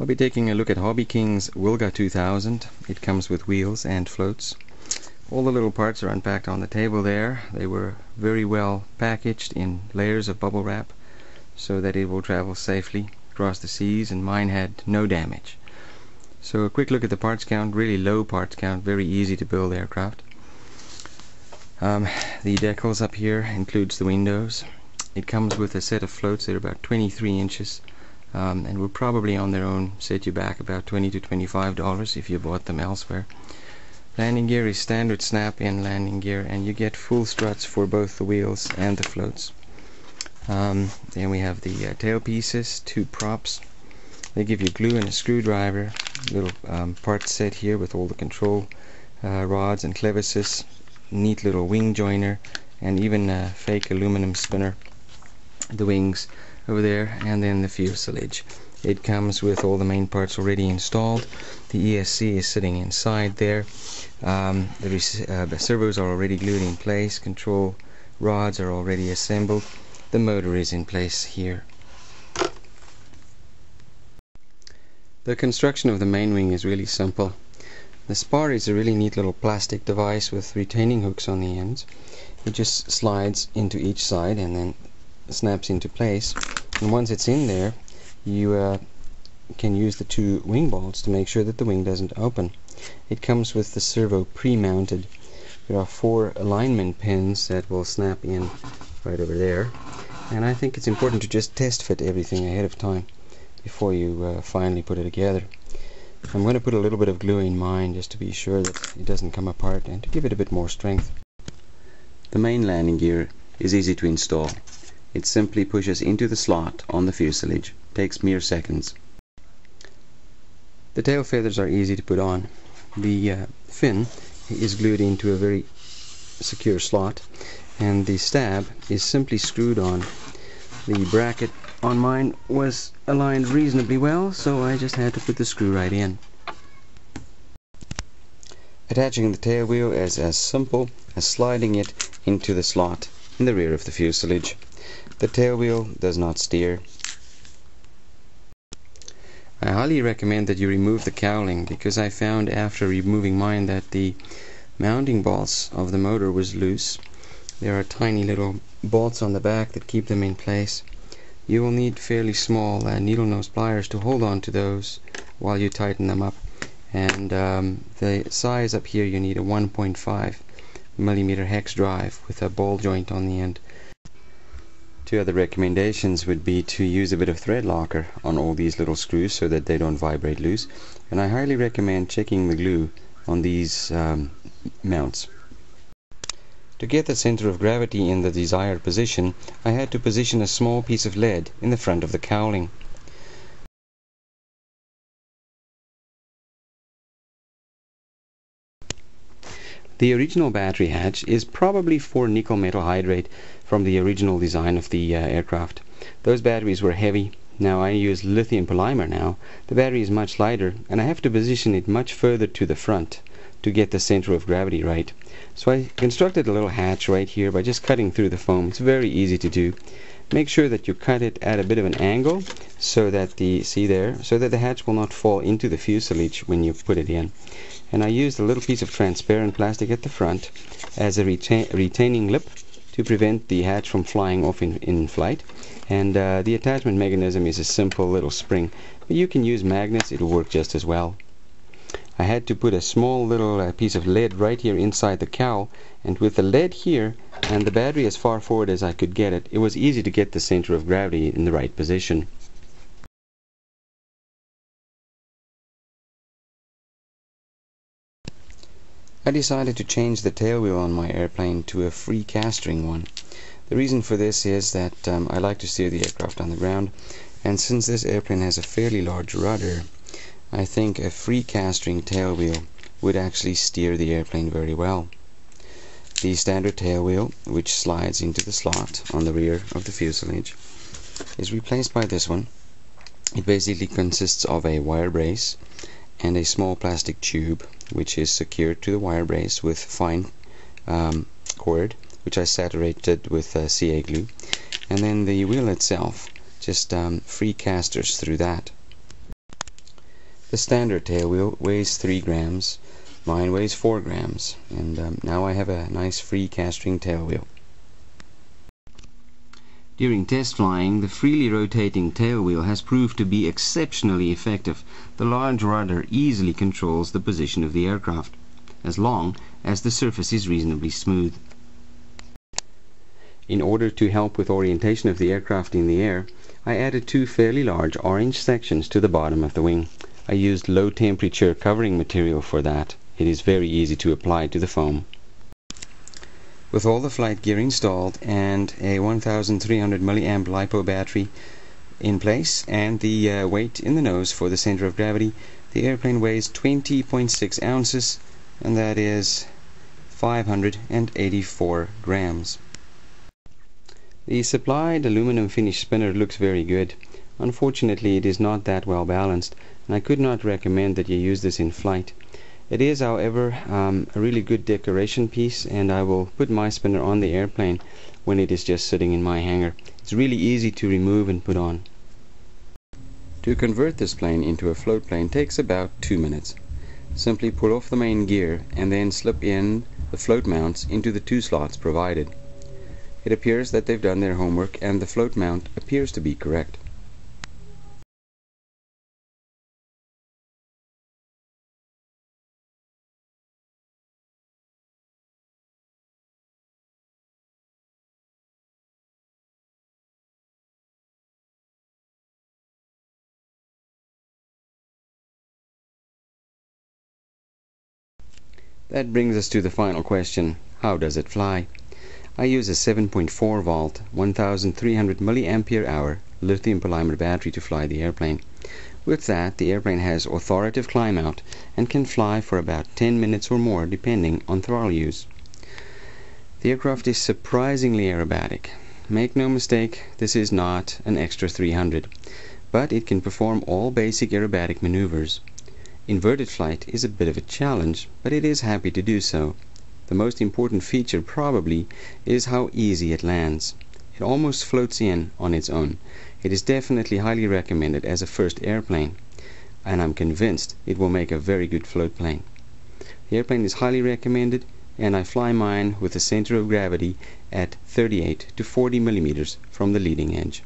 I'll be taking a look at Hobby King's Wilga 2000. It comes with wheels and floats. All the little parts are unpacked on the table there. They were very well packaged in layers of bubble wrap so that it will travel safely across the seas, and mine had no damage. So a quick look at the parts count, really low parts count, very easy to build aircraft. The decals up here includes the windows. It comes with a set of floats that are about 23 inches. And will probably on their own set you back about $20 to $25 if you bought them elsewhere. Landing gear is standard snap-in landing gear, and you get full struts for both the wheels and the floats. Then we have the tail pieces, two props. They give you glue and a screwdriver, little part set here with all the control rods and clevises, neat little wing joiner, and even a fake aluminum spinner. The wings over there, and then the fuselage. It comes with all the main parts already installed. The ESC is sitting inside there. The servos are already glued in place. Control rods are already assembled. The motor is in place here. The construction of the main wing is really simple. The spar is a really neat little plastic device with retaining hooks on the ends. It just slides into each side and then snaps into place, and once it's in there you can use the two wing bolts to make sure that the wing doesn't open. It comes with the servo pre-mounted. There are 4 alignment pins that will snap in right over there, and I think it's important to just test fit everything ahead of time before you finally put it together. I'm going to put a little bit of glue in mine just to be sure that it doesn't come apart and to give it a bit more strength. The main landing gear is easy to install. It simply pushes into the slot on the fuselage. Takes mere seconds. The tail feathers are easy to put on. The fin is glued into a very secure slot, and the stab is simply screwed on. The bracket on mine was aligned reasonably well, so I just had to put the screw right in. Attaching the tail wheel is as simple as sliding it into the slot in the rear of the fuselage. The tail wheel does not steer. I highly recommend that you remove the cowling, because I found after removing mine that the mounting bolts of the motor was loose. There are tiny little bolts on the back that keep them in place. You will need fairly small needle nose pliers to hold on to those while you tighten them up. And the size up here, you need a 1.5 millimeter hex drive with a ball joint on the end. 2 other recommendations would be to use a bit of thread locker on all these little screws so that they don't vibrate loose, and I highly recommend checking the glue on these mounts. To get the center of gravity in the desired position, I had to position a small piece of lead in the front of the cowling. The original battery hatch is probably for nickel metal hydrate from the original design of the aircraft. Those batteries were heavy. Now I use lithium polymer now. The battery is much lighter, and I have to position it much further to the front to get the center of gravity right. So I constructed a little hatch right here by just cutting through the foam. It's very easy to do. Make sure that you cut it at a bit of an angle so that the hatch will not fall into the fuselage when you put it in. And I used a little piece of transparent plastic at the front as a retaining lip to prevent the hatch from flying off in flight. And the attachment mechanism is a simple little spring, but you can use magnets, it will work just as well. I had to put a small little piece of lead right here inside the cowl, and with the lead here and the battery as far forward as I could get it, it was easy to get the center of gravity in the right position. I decided to change the tail wheel on my airplane to a free castering one. The reason for this is that I like to steer the aircraft on the ground, and since this airplane has a fairly large rudder, I think a free castering tail wheel would actually steer the airplane very well. The standard tail wheel, which slides into the slot on the rear of the fuselage, is replaced by this one. It basically consists of a wire brace and a small plastic tube which is secured to the wire brace with fine cord, which I saturated with CA glue, and then the wheel itself, just free casters through that. The standard tail wheel weighs 3 grams. Mine weighs 4 grams. And now I have a nice free cast string tail wheel. During test flying, the freely rotating tail wheel has proved to be exceptionally effective. The large rudder easily controls the position of the aircraft, as long as the surface is reasonably smooth. In order to help with orientation of the aircraft in the air, I added 2 fairly large orange sections to the bottom of the wing. I used low temperature covering material for that. It is very easy to apply to the foam. With all the flight gear installed and a 1300 milliamp LiPo battery in place and the weight in the nose for the center of gravity, the airplane weighs 20.6 ounces, and that is 584 grams. The supplied aluminum finish spinner looks very good. Unfortunately, it is not that well balanced, and I could not recommend that you use this in flight. It is, however, a really good decoration piece, and I will put my spinner on the airplane when it is just sitting in my hangar. It's really easy to remove and put on. To convert this plane into a float plane takes about 2 minutes. Simply pull off the main gear and then slip in the float mounts into the 2 slots provided. It appears that they've done their homework and the float mount appears to be correct. That brings us to the final question: how does it fly? I use a 7.4 volt 1300 milliampere hour lithium polymer battery to fly the airplane. With that, the airplane has authoritative climb out and can fly for about 10 minutes or more depending on throttle use. The aircraft is surprisingly aerobatic. Make no mistake, this is not an extra 300, but it can perform all basic aerobatic maneuvers. Inverted flight is a bit of a challenge, but it is happy to do so. The most important feature probably is how easy it lands. It almost floats in on its own. It is definitely highly recommended as a first airplane, and I'm convinced it will make a very good float plane. The airplane is highly recommended, and I fly mine with the center of gravity at 38 to 40 millimeters from the leading edge.